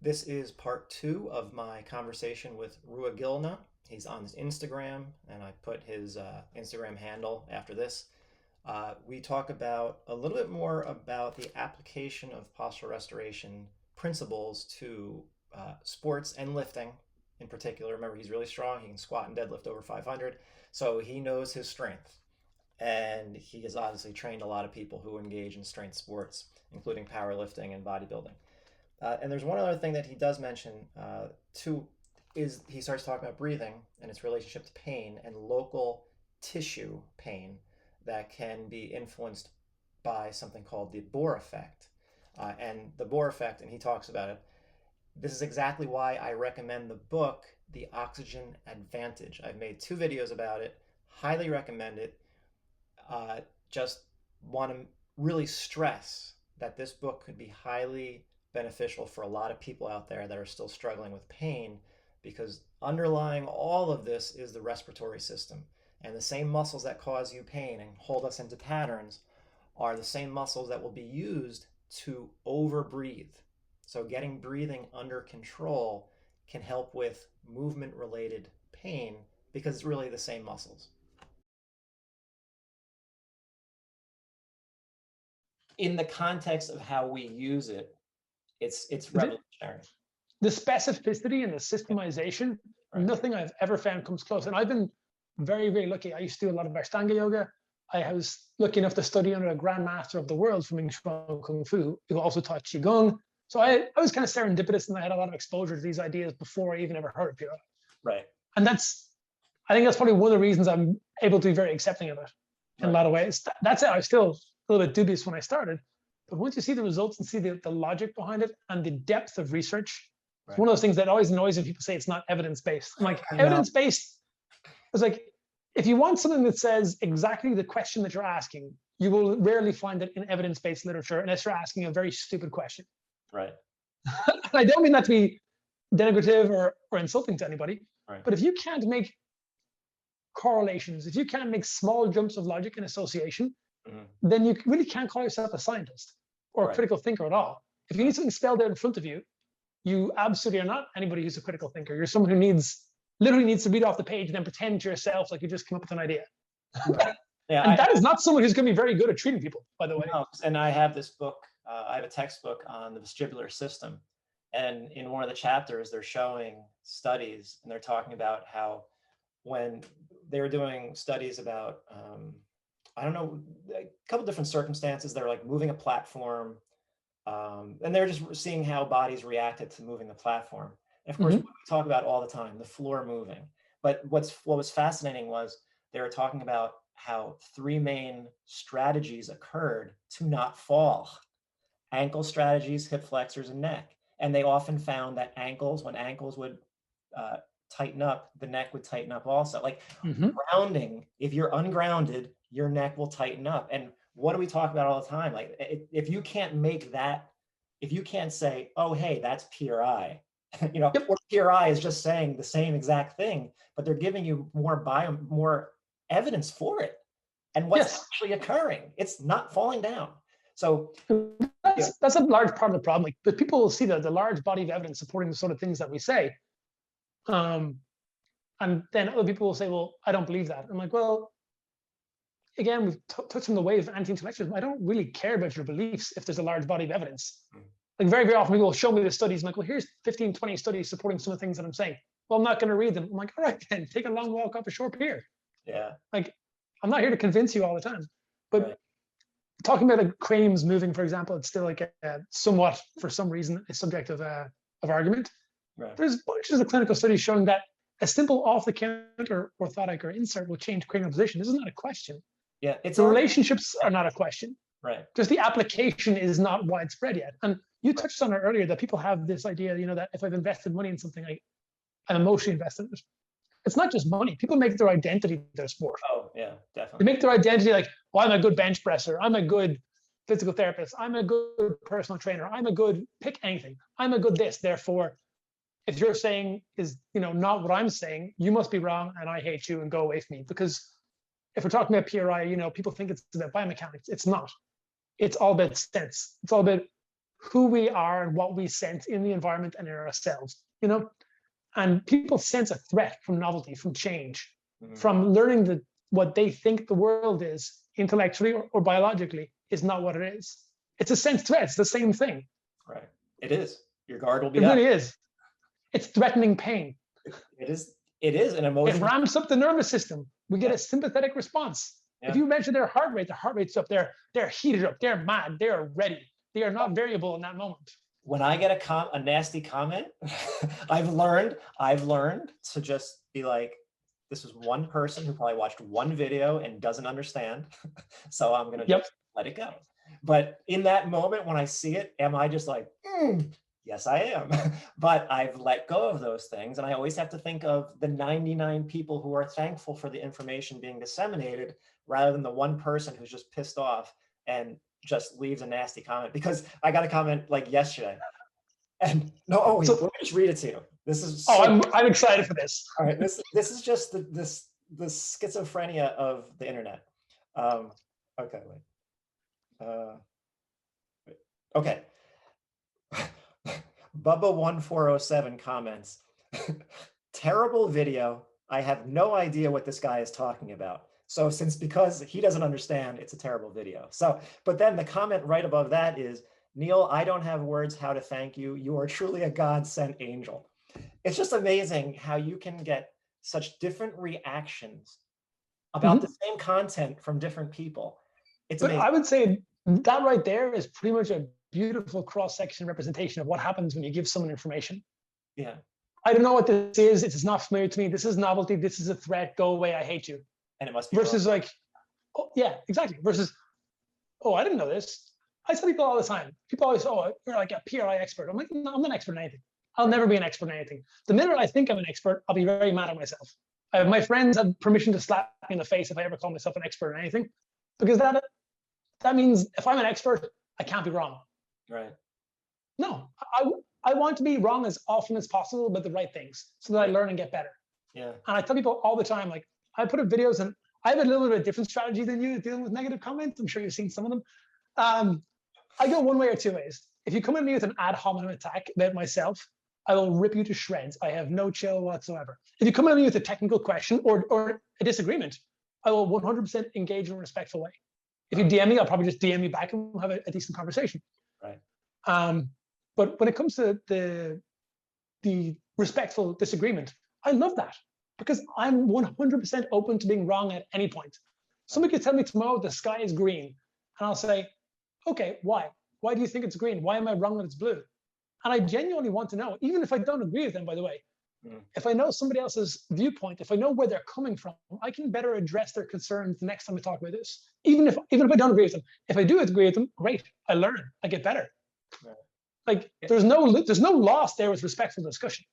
This is part two of my conversation with Rua Gilna. He's on his Instagram, and I put his Instagram handle after this. We talk about a little bit more about the application of postural restoration principles to sports and lifting in particular. Remember, he's really strong. He can squat and deadlift over 500, so he knows his strength. And he has obviously trained a lot of people who engage in strength sports, including powerlifting and bodybuilding. And there's one other thing that he does mention too, is he starts talking about breathing and its relationship to pain and local tissue pain that can be influenced by something called the Bohr effect. And the Bohr effect, and he talks about it. This is exactly why I recommend the book, The Oxygen Advantage. I've made two videos about it. Highly recommend it. Just want to really stress that this book could be highly beneficial for a lot of people out there that are still struggling with pain, because underlying all of this is the respiratory system. And the same muscles that cause you pain and hold us into patterns are the same muscles that will be used to overbreathe. So getting breathing under control can help with movement related pain because it's really the same muscles. In the context of how we use it, it's revolutionary. The specificity and the systemization, Right. nothing I've ever found comes close. And I've been very, very lucky. I used to do a lot of Ashtanga yoga. I was lucky enough to study under a grandmaster of the world from Wing Chun Kung Fu, who also taught Qigong. So I was kind of serendipitous, and I had a lot of exposure to these ideas before I even ever heard of PRI. Right. And I think that's probably one of the reasons I'm able to be very accepting of it in a lot of ways. That's it. I was still a little bit dubious when I started. But once you see the results and see the logic behind it and the depth of research, it's one of those things that always annoys when people say it's not evidence-based. I'm like, evidence-based is like, if you want something that says exactly the question that you're asking, you will rarely find it in evidence-based literature unless you're asking a very stupid question. Right. I don't mean that to be denigrative or insulting to anybody, Right. but if you can't make correlations, if you can't make small jumps of logic and association, then you really can't call yourself a scientist or a critical thinker at all. If you need something spelled out in front of you, you absolutely are not anybody who's a critical thinker. You're someone who literally needs to read off the page and then pretend to yourself like you just came up with an idea. Right. Yeah, and that is not someone who's going to be very good at treating people, by the way. No, and I have this book, I have a textbook on the vestibular system. And in one of the chapters, they're showing studies, and they're talking about how when they were doing studies about, I don't know, a couple different circumstances, they're like moving a platform, and they're just seeing how bodies reacted to moving the platform. And of course, we talk about all the time, the floor moving. But what was fascinating was they were talking about how three main strategies occurred to not fall: ankle strategies, hip flexors, and neck. And they often found that when ankles would tighten up, the neck would tighten up also. Like grounding, if you're ungrounded, your neck will tighten up. And what do we talk about all the time? Like if you can't make that, if you can't say, oh, hey, that's PRI, or PRI is just saying the same exact thing, but they're giving you more evidence for it. And what's actually occurring, it's not falling down. So that's a large part of the problem. Like, but people will see the large body of evidence supporting the sort of things that we say. And then other people will say, well, I don't believe that. I'm like, well, again, we've touched on the way of anti-intellectualism. I don't really care about your beliefs if there's a large body of evidence. Like very, very often people will show me the studies. I'm like, well, here's 15, 20 studies supporting some of the things that I'm saying. Well, I'm not going to read them. I'm like, all right, then take a long walk up a short pier. Yeah. Like, I'm not here to convince you all the time. But talking about like craniums moving, for example, it's still like somewhat, for some reason, a subject of argument. There's bunches of clinical studies showing that a simple off-the-counter orthotic or insert will change cranial position. This is not a question. Yeah, the relationships are not a question. Right. Just the application is not widespread yet. And you touched on it earlier that people have this idea, that if I've invested money in something, I'm emotionally invested in it. It's not just money. People make their identity their sport. Oh, yeah, definitely. They make their identity like, well, I'm a good bench presser. I'm a good physical therapist. I'm a good personal trainer. I'm a good, pick anything. I'm a good this. Therefore, if you're saying is, not what I'm saying, you must be wrong and I hate you and go away from me. Because if we're talking about PRI, people think it's about biomechanics. It's not. It's all about sense. It's all about who we are and what we sense in the environment and in ourselves, you know? And people sense a threat from novelty, from change, from learning that what they think the world is intellectually or biologically is not what it is. It's a sense threat. It's the same thing. Right. It is. Your guard will be It up. really is. It's threatening pain. It is. It is an emotion. It ramps up the nervous system. We get a sympathetic response. Yeah. If you measure their heart rate's up. They're heated up. They're mad. They are ready. They are not variable in that moment. When I get a nasty comment, I've learned to just be like, this is one person who probably watched one video and doesn't understand. So I'm going to just let it go. But in that moment, when I see it, am I just like, yes, I am. But I've let go of those things. And I always have to think of the 99 people who are thankful for the information being disseminated rather than the one person who's just pissed off and just leaves a nasty comment. Because I got a comment like yesterday. And no, let me just read it to you. This is I'm excited for this. All right, this is just the schizophrenia of the internet. Okay, wait. Okay. Bubba1407 comments, terrible video. I have no idea what this guy is talking about. So because he doesn't understand, it's a terrible video. So, but then the comment right above that is, Neil, I don't have words how to thank you. You are truly a God-sent angel. It's just amazing how you can get such different reactions about the same content from different people. It's amazing. I would say that right there is pretty much a beautiful cross-section representation of what happens when you give someone information. Yeah. I don't know what this is. It's not familiar to me. This is novelty. This is a threat. Go away. I hate you. And it must be versus wrong. Like, oh yeah, exactly. Versus, oh, I didn't know this. I tell people all the time. People always, oh, you're like a PRI expert. I'm like, no, I'm not an expert in anything. I'll never be an expert in anything. The minute I think I'm an expert, I'll be very mad at myself. My friends have permission to slap me in the face if I ever call myself an expert in anything, because that means if I'm an expert, I can't be wrong. Right. No, I want to be wrong as often as possible about the right things so that I learn and get better. Yeah. And I tell people all the time, like, I put up videos and I have a little bit of a different strategy than you dealing with negative comments. I'm sure you've seen some of them. I go one way or two ways. If you come at me with an ad hominem attack about myself, I will rip you to shreds. I have no chill whatsoever. If you come at me with a technical question or a disagreement, I will 100% engage in a respectful way. If you DM me, I'll probably just DM you back and we'll have a decent conversation. Right. But when it comes to the respectful disagreement, I love that because I'm 100% open to being wrong at any point. Somebody could tell me tomorrow the sky is green, and I'll say, okay, why? Why do you think it's green? Why am I wrong that it's blue? And I genuinely want to know, even if I don't agree with them, by the way. If I know somebody else's viewpoint, if I know where they're coming from, I can better address their concerns the next time we talk about this. Even if I don't agree with them. If I do agree with them, great, I learn, I get better. Right. Like there's no loss there with respectful discussion.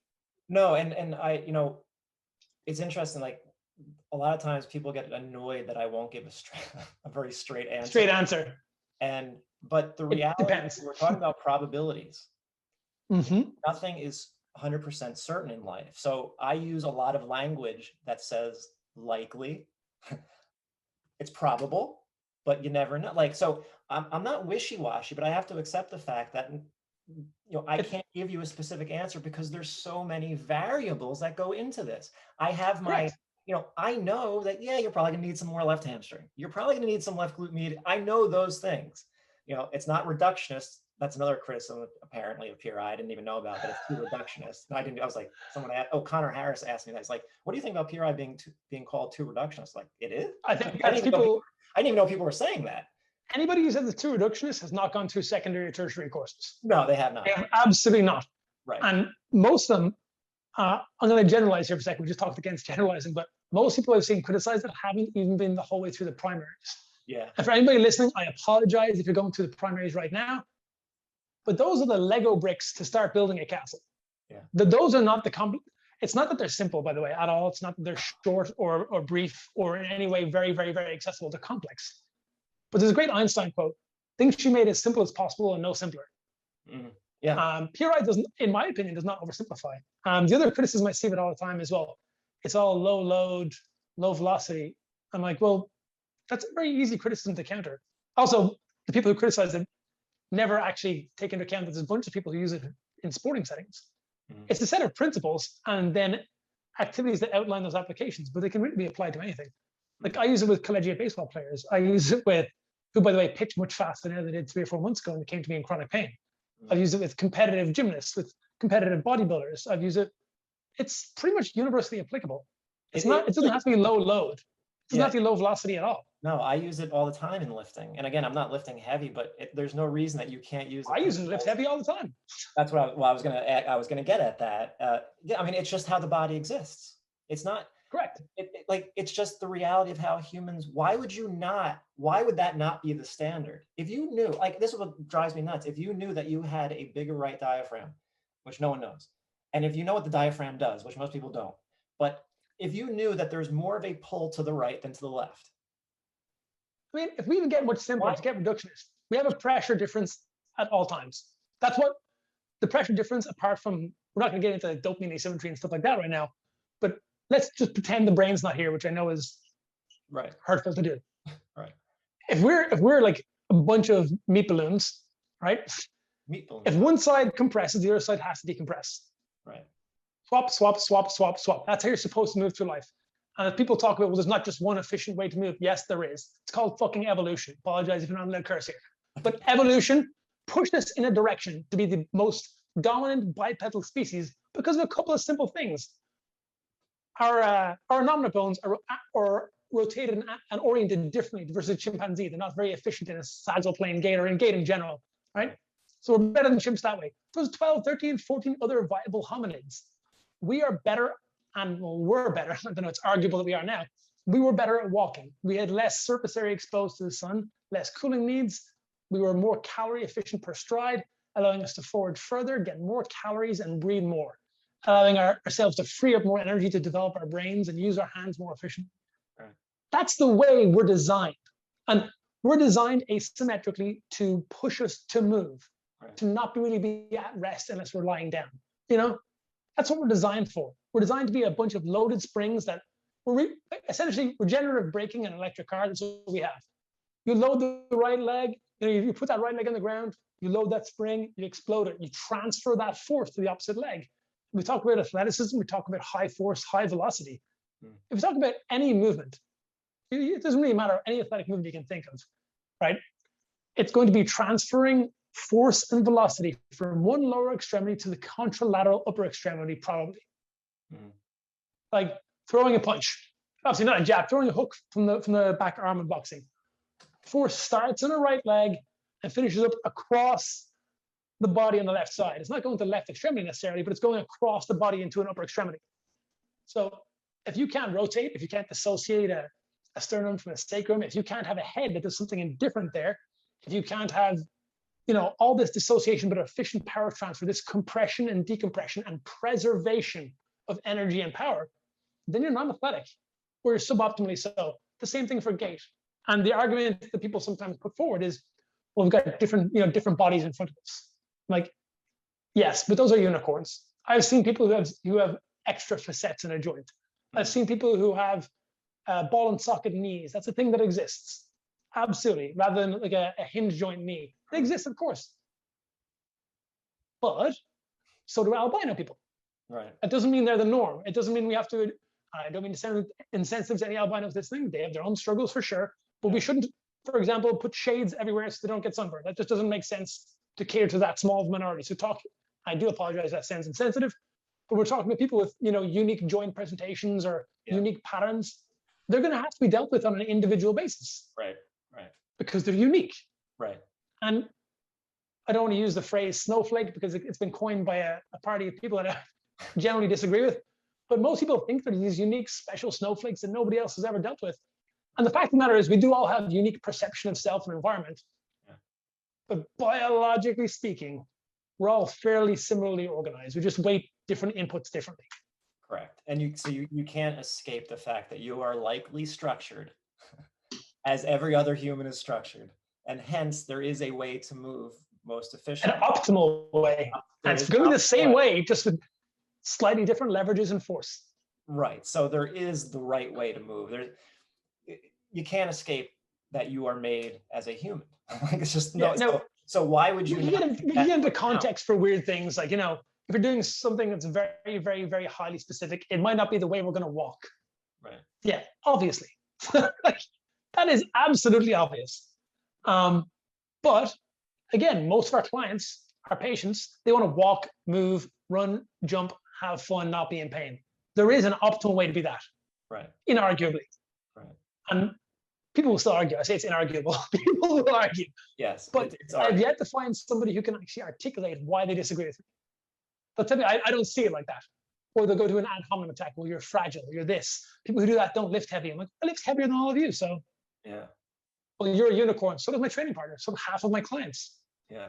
No, and I, it's interesting. Like a lot of times people get annoyed that I won't give a very straight answer. Straight answer. But the reality is we're talking about probabilities. Nothing is 100% certain in life. So I use a lot of language that says likely, it's probable, but you never know. Like, so I'm not wishy-washy, but I have to accept the fact that, I can't give you a specific answer because there's so many variables that go into this. I have my, I know that, you're probably gonna need some more left hamstring. You're probably gonna need some left glute medius. I know those things. It's not reductionist. That's another criticism, apparently, of PRI. I didn't even know about that. It's too reductionist. I was like, Connor Harris asked me that. It's like, what do you think about PRI being called too reductionist? Like, it is? I think I didn't even know people were saying that. Anybody who says it's too reductionist has not gone through secondary or tertiary courses. No, they have not. They have absolutely not. Right. And most of them, I'm going to generalize here for a second. We just talked against generalizing, but most people I've seen criticize it haven't even been the whole way through the primaries. Yeah. And for anybody listening, I apologize if you're going through the primaries right now. But those are the Lego bricks to start building a castle. Yeah. Those are not it's not that they're simple, by the way, at all. It's not that they're short or brief or in any way very, very, very accessible. They're complex. But there's a great Einstein quote: "Things she made as simple as possible and no simpler." Yeah. PRI doesn't, in my opinion, does not oversimplify. The other criticism I see of it all the time is, well, it's all low load, low velocity. I'm like, well, that's a very easy criticism to counter. Also, the people who criticize it never actually take into account that there's a bunch of people who use it in sporting settings. Mm-hmm. It's a set of principles and then activities that outline those applications, but they can really be applied to anything. Like I use it with collegiate baseball players. I use it with, who by the way, pitch much faster now than they did 3 or 4 months ago and they came to me in chronic pain. Mm-hmm. I've used it with competitive gymnasts, with competitive bodybuilders. I've used it. It's pretty much universally applicable. It doesn't have to be low load. It doesn't have to be low velocity at all. No, I use it all the time in lifting. And again, I'm not lifting heavy, but there's no reason that you can't use it. I use it to lift heavy all the time. That's what I was going to get at that. Yeah, I mean, it's just how the body exists. It's not correct. It's just the reality of how humans. Why would that not be the standard? If you knew, like, this is what drives me nuts. If you knew that you had a bigger right diaphragm, which no one knows, and if you know what the diaphragm does, which most people don't, but if you knew that there's more of a pull to the right than to the left. I mean, if we even get much simpler, to get reductionist, we have a pressure difference at all times. That's what the pressure difference, apart from, we're not going to get into dopamine asymmetry and stuff like that right now, but let's just pretend the brain's not here, which I know is hurtful to do. Right. If we're like a bunch of meat balloons, right? Meat balloons. If one side compresses, the other side has to decompress. Right. Swap, swap, swap, swap, swap. That's how you're supposed to move through life. And if people talk about, well, there's not just one efficient way to move. Yes, there is. It's called fucking evolution. Apologize if you're not allowed to curse here. But evolution pushed us in a direction to be the most dominant bipedal species because of a couple of simple things. Our nominal bones are rotated and oriented differently versus chimpanzee. They're not very efficient in a sagittal plane gait or in gait in general, right? So we're better than chimps that way. There's 12, 13, 14 other viable hominids. We are better, and we're better. I don't know, it's arguable that we are now. We were better at walking. We had less surface area exposed to the sun, less cooling needs. We were more calorie efficient per stride, allowing us to forage further, get more calories, and breathe more, allowing ourselves to free up more energy to develop our brains and use our hands more efficiently. Right. That's the way we're designed. And we're designed asymmetrically to push us to move, to not really be at rest unless we're lying down. You know, that's what we're designed for. We're designed to be a bunch of loaded springs that we're essentially regenerative braking in an electric car. That's what we have. You load the right leg, you put that right leg on the ground, you load that spring, you explode it, you transfer that force to the opposite leg. We talk about athleticism, we talk about high force, high velocity. If we talk about any movement, it doesn't really matter any athletic movement you can think of, right? It's going to be transferring force and velocity from one lower extremity to the contralateral upper extremity, probably. Like throwing a punch, obviously not a jab, throwing a hook from the back arm in boxing. Force starts on the right leg and finishes up across the body on the left side. It's not going to the left extremity necessarily, but it's going across the body into an upper extremity. So if you can't rotate, if you can't dissociate a sternum from a sacrum, if you can't have a head that does something indifferent there, if you can't have, all this dissociation but efficient power transfer, this compression and decompression and preservation of energy and power, then you're non-athletic or you're suboptimally so. The same thing for gait. And the argument that people sometimes put forward is, well, we've got different bodies in front of us. Like, yes, but those are unicorns. I've seen people who have extra facets in a joint. I've seen people who have ball and socket knees. That's a thing that exists. Absolutely. Rather than like a hinge joint knee. It exists, of course. But so do albino people. Right. It doesn't mean they're the norm. It doesn't mean we have to, I don't mean to sound insensitive to any albinos listening. They have their own struggles for sure. But we shouldn't, for example, put shades everywhere so they don't get sunburned. That just doesn't make sense to cater to that small of a minority. So I do apologize, that sounds insensitive, but we're talking about people with, unique joint presentations or unique patterns. They're going to have to be dealt with on an individual basis. Right. Because they're unique. Right. And I don't want to use the phrase snowflake because it's been coined by a party of people that I generally disagree with. But most people think they're these unique, special snowflakes that nobody else has ever dealt with. And the fact of the matter is we do all have unique perception of self and environment. Yeah. But biologically speaking, we're all fairly similarly organized. We just weight different inputs differently. Correct. And you can't escape the fact that you are likely structured as every other human is structured. And hence there is a way to move most efficiently. An optimal way. And it's going to be the same way, just with slightly different leverages and force. Right. So there is the right way to move. You can't escape that you are made as a human. Like it's just So why would We you can not get, take we can that get into into account? context for weird things, like, if you're doing something that's very, very, very highly specific, it might not be the way we're going to walk. Right. Yeah, obviously. Like, that is absolutely obvious. But again, most of our clients, our patients, they want to walk, move, run, jump, have fun, not be in pain. There is an optimal way to be that, Right. inarguably. Right. And people will still argue. I say it's inarguable. People will argue. Yes. But It's I've arguable. yet to find somebody who can actually articulate why they disagree with me. They'll tell me, I don't see it like that. Or they'll go to an ad hominem attack. Well, you're fragile. You're this. People who do that don't lift heavy. I'm like, I lift heavier than all of you. So, Yeah. well, you're a unicorn. So does my training partner. So do half of my clients. Yeah.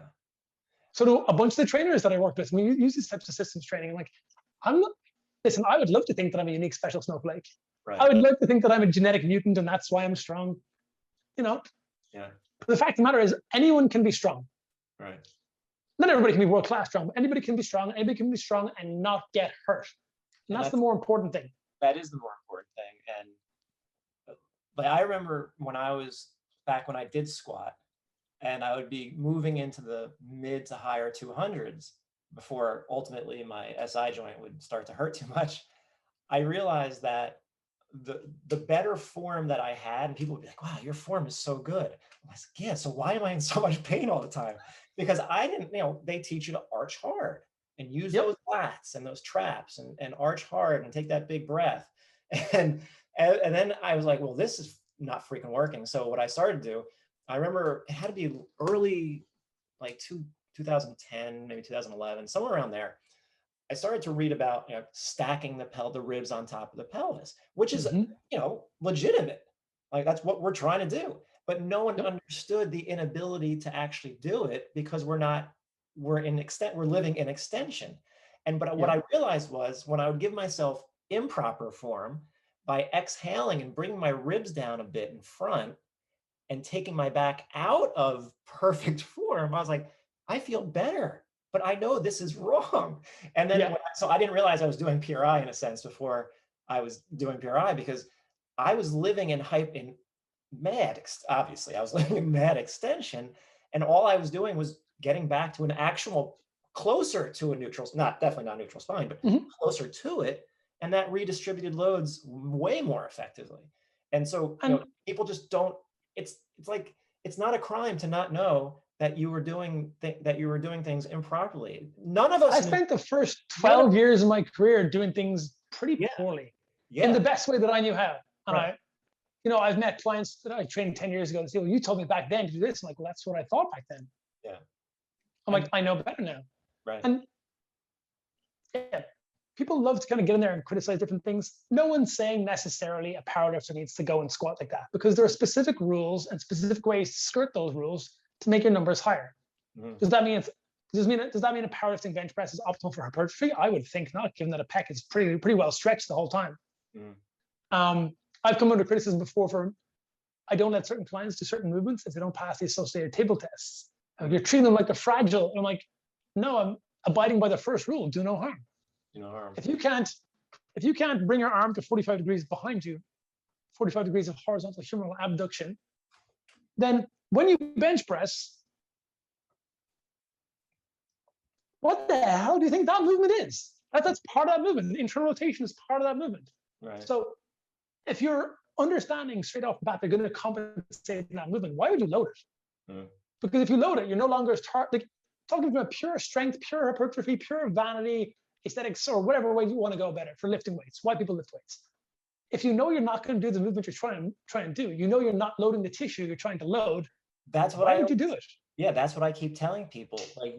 So do a bunch of the trainers that I worked with. We use these types of systems training. I'm like, I'm not, listen, I would love to think that I'm a unique special snowflake. Right. I would like to think that I'm a genetic mutant and that's why I'm strong. Yeah. But the fact of the matter is, anyone can be strong. Right. Not everybody can be world class strong, but anybody can be strong. Anybody can be strong and not get hurt. And And that's the more important thing. that is the more important thing. And like I remember when I was back when I did squat, and I would be moving into the mid to higher 200s before ultimately my SI joint would start to hurt too much. I realized that the better form that I had, and people would be like, wow, your form is so good. I was like, yeah, so why am I in so much pain all the time? Because I didn't, they teach you to arch hard and use Yep. those lats and those traps and arch hard and take that big breath. And, and then I was like, well, this is not freaking working. So what I started to do, I remember it had to be early, like 2010, maybe 2011, somewhere around there. I started to read about stacking the ribs on top of the pelvis, which is legitimate. Like that's what we're trying to do. But no one Yep. understood the inability to actually do it because we're living in extension. But what Yep. I realized was when I would give myself improper form by exhaling and bringing my ribs down a bit in front and taking my back out of perfect form, I was like, I feel better, but I know this is wrong. And then, Yeah. so I didn't realize I was doing PRI in a sense before I was doing PRI because I was living in obviously, I was living in mad extension. And all I was doing was getting back to an actual closer to a neutral, definitely not neutral spine, but Mm-hmm. closer to it. And that redistributed loads way more effectively. And so, And people just don't, it's like, it's not a crime to not know that you were doing things improperly. None of I us knew. spent the first None of 12 years of my career doing things pretty Yeah, poorly in the yeah, best way that I knew how. And right, I've met clients that I trained 10 years ago and say, well, you told me back then to do this. I'm like, well, that's what I thought back then. yeah, I'm and like, I know better now. right, And yeah, people love to kind of get in there and criticize different things. No one's saying necessarily a powerlifter needs to go and squat like that because there are specific rules and specific ways to skirt those rules to make your numbers higher. mhm, Does that mean a powerlifting bench press is optimal for hypertrophy? I would think not, given that a pec is pretty well stretched the whole time. mhm, I've come under criticism before for I don't let certain clients do certain movements if they don't pass the associated table tests. You're treating them like they're fragile. And I'm like, no, I'm abiding by the first rule: do no harm. harm. If you can't bring your arm to 45 degrees behind you, 45 degrees of horizontal humeral abduction, then when you bench press, what the hell do you think that movement is? That's part of that movement. Internal rotation is part of that movement. Right. So if you're understanding straight off the bat they're going to compensate in that movement, why would you load it? Mm. Because if you load it, you're no longer talking from a pure strength, pure hypertrophy, pure vanity, aesthetics, or whatever way you want to go about it for lifting weights. Why people lift weights? If you know you're not going to do the movement you're trying to do, you know you're not loading the tissue you're trying to load. That's what why would you do it? Yeah, that's what I keep telling people. Like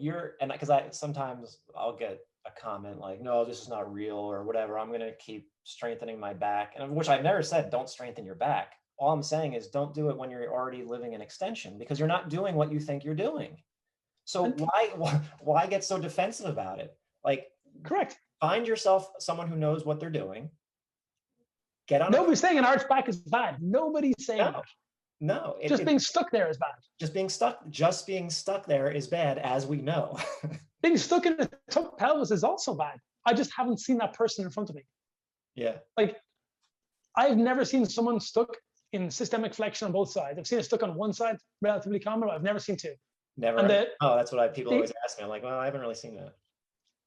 because sometimes I'll get a comment like, no, this is not real or whatever. I'm going to keep strengthening my back. And which I've never said, don't strengthen your back. All I'm saying is don't do it when you're already living in extension because you're not doing what you think you're doing. So why get so defensive about it? Like, correct. Find yourself someone who knows what they're doing. Get on. Nobody's saying an arch back is bad. Nobody's saying that. No, just being stuck there is bad. Just being stuck there is bad, as we know. Being stuck in a tough pelvis is also bad. I just haven't seen that person in front of me. Yeah. Like, I've never seen someone stuck in systemic flexion on both sides. I've seen it stuck on one side, relatively common, but I've never seen two. Never. And Oh, that's what people the, always ask me. I'm like, well, I haven't really seen that.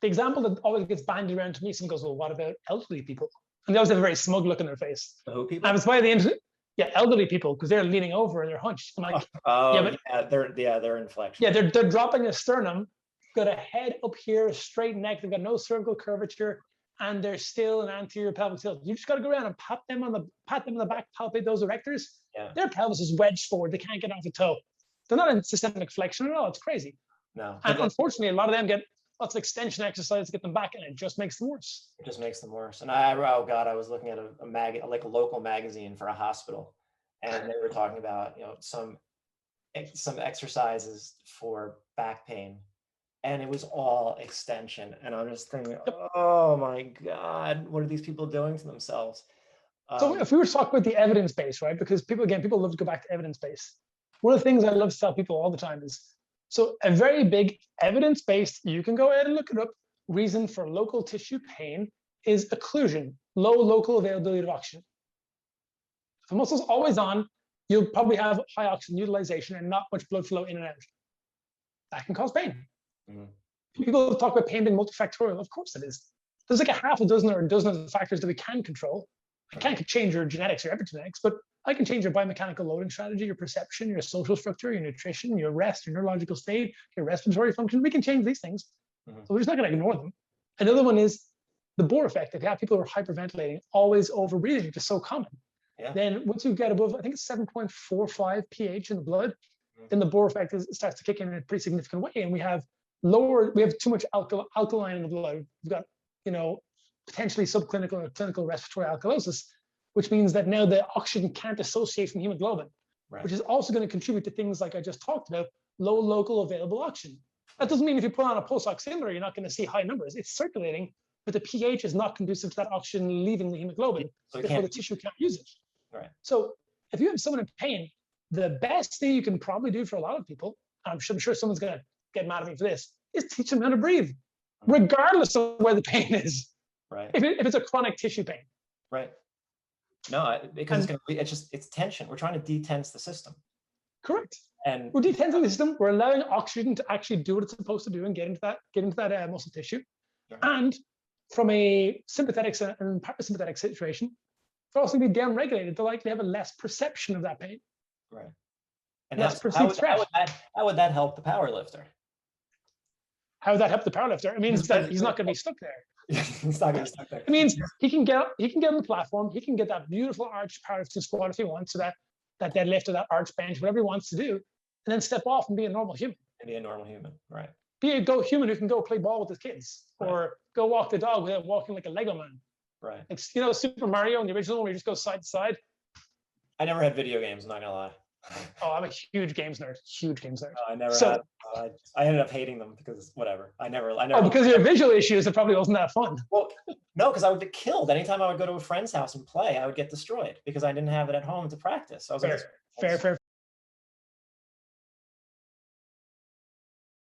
the example that always gets bandied around to me, someone goes, well, what about elderly people? And they always have a very smug look on their face. The who people? And it's by the end, yeah, elderly people, because they're leaning over and they're hunched. I'm like, oh, but they're inflection. yeah, they're dropping a sternum, got a head up here, a straight neck, they've got no cervical curvature, and they're still an anterior pelvic tilt. You just got to go around and pat them on the back, palpate those erectors. Yeah. Their pelvis is wedged forward; they can't get off the toe. They're not in systemic flexion at all. It's crazy. No. And unfortunately, a lot of them get lots of extension exercise to get them back, and it just makes them worse. It just makes them worse. And oh God, I was looking at a local magazine for a hospital, and they were talking about, some exercises for back pain, and it was all extension. And I'm just thinking, oh my God, what are these people doing to themselves? So if we were to talk about the evidence base, right? Because people love to go back to evidence base. One of the things I love to tell people all the time is, so a very big evidence-based, you can go ahead and look it up, reason for local tissue pain is occlusion, low local availability of oxygen. If the muscle's always on, you'll probably have high oxygen utilization and not much blood flow in and out. That can cause pain. Mm-hmm. People talk about pain being multifactorial. Of course it is. There's like a half a dozen or a dozen of factors that we can control. I can't change your genetics or epigenetics, but I can change your biomechanical loading strategy, your perception, your social structure, your nutrition, your rest, your neurological state, your respiratory function. We can change these things. Mm-hmm. So we're just not going to ignore them. Another one is the Bohr effect. If you have people who are hyperventilating, always over breathing, which is so common, then once you get above, I think it's 7.45 pH in the blood, then the Bohr effect starts to kick in a pretty significant way. And we have too much alkaline in the blood. We've got, potentially subclinical or clinical respiratory alkalosis, which means that now the oxygen can't associate from hemoglobin, which is also going to contribute to things like I just talked about, low local available oxygen. That doesn't mean if you put on a pulse oximeter, you're not going to see high numbers. It's circulating, but the pH is not conducive to that oxygen leaving the hemoglobin, therefore the tissue can't use it. Right. So if you have someone in pain, the best thing you can probably do for a lot of people, I'm sure someone's going to get mad at me for this, is teach them how to breathe, regardless of where the pain is. Right. If it's a chronic tissue pain. Right. No, because it's tension. We're trying to detense the system. Correct. And we're detensing the system. We're allowing oxygen to actually do what it's supposed to do and get into that muscle tissue. Right. And from a sympathetic and parasympathetic situation, they're also going to be downregulated. They're likely to have a less perception of that pain. Right. And how would that help the power lifter? How would that help the power lifter? It means that he's not going to be stuck there. He's not going to be stuck there. It means he can get on the platform. He can get that beautiful arch powerlifting squat if he wants, so that deadlift or that arch bench, whatever he wants to do, and then step off and be a normal human. Right. Be a human who can go play ball with his kids, or go walk the dog without walking like a Lego man. Right. Like, Super Mario in the original, where you just go side to side. I never had video games, I'm not gonna lie. Oh, I'm a huge games nerd. I never had. I ended up hating them because whatever. I never. Oh, because of your visual issues, it probably wasn't that fun. Well, no, because I would get killed anytime I would go to a friend's house and play. I would get destroyed because I didn't have it at home to practice. I was fair.